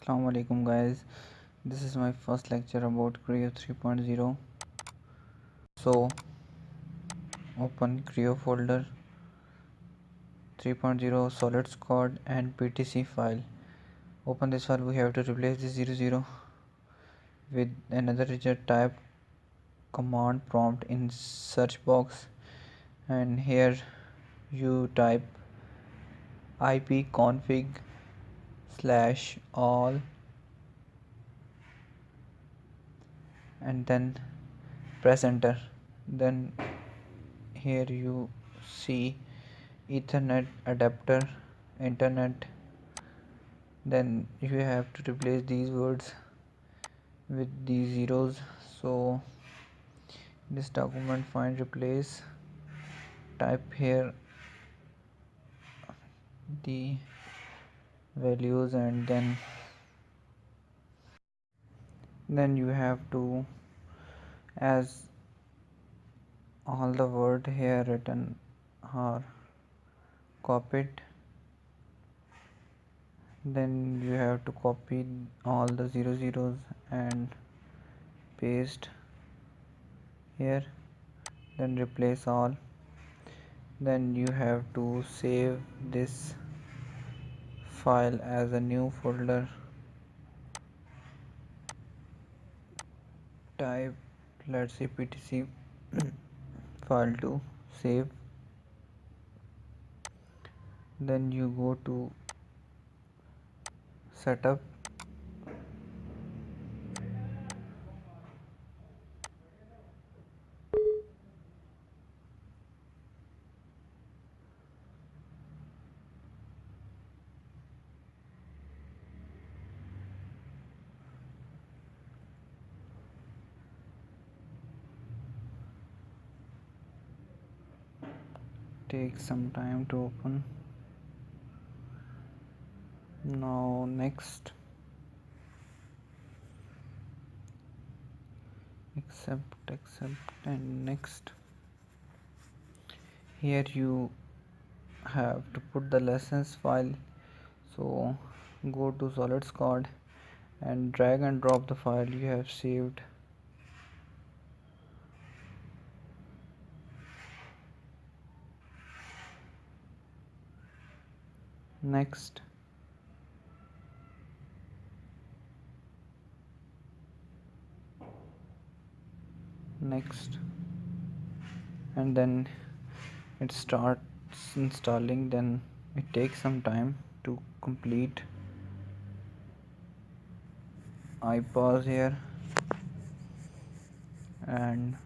Assalamu alaikum guys. This is my first lecture about Creo 3.0. So open Creo folder 3.0 solids code and PTC file. Open this file. We have to replace this 00 with another digit. Type command prompt in search box and here you type ipconfig/all and then press enter. Then here you see Ethernet adapter, internet. Then you have to replace these words with these zeros. So this document find replace, type here the values and then you have to, as all the word here written are copied, then you have to copy all the zeros and paste here, then replace all. Then you have to save this file as a new folder. Type, let's say, ptc file to save. Then you go to setup, take some time to open. Now next, accept and next. Here you have to put the lessons file, so go to solids code and drag and drop the file you have saved. Next, and then it starts installing. Then it takes some time to complete. I pause here and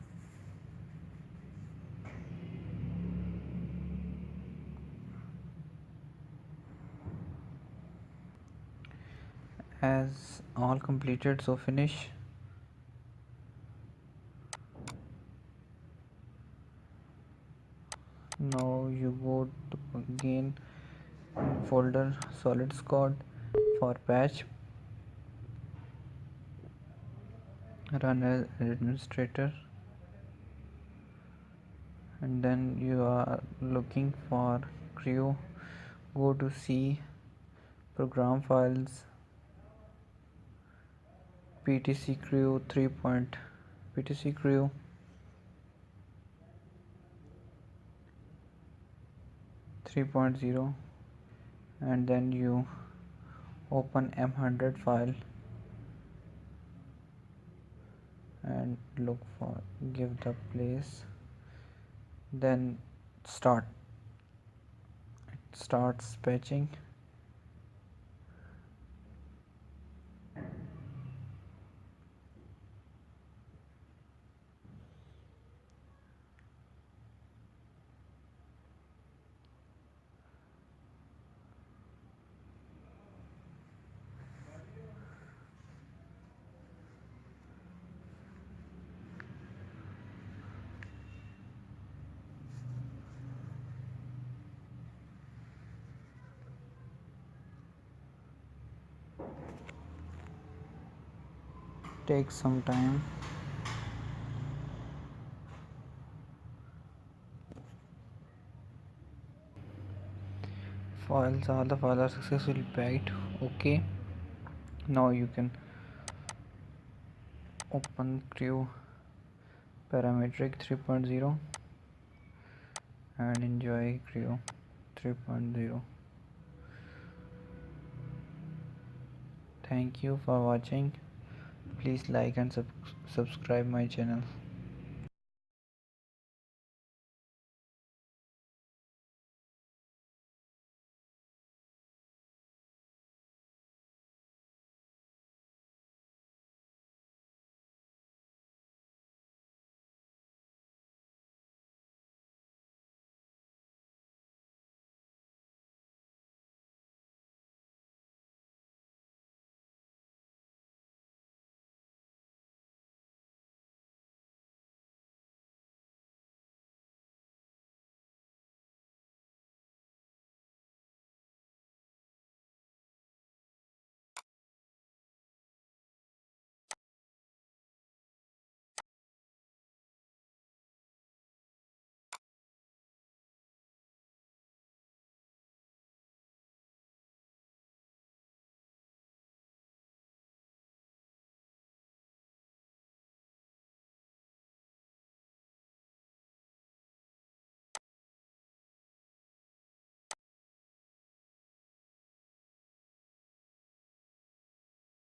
as all completed, so finish. Now you go to again folder solids code for patch, run as administrator, and then you are looking for Creo. Go to C, program files, ptc Creo 3.0, and then you open m100 file and look for, give the place, then it starts patching. Takes some time. All the files are successfully packed. Okay, Now you can open Creo parametric 3.0 and enjoy Creo 3.0. Thank you for watching. Please like and subscribe my channel.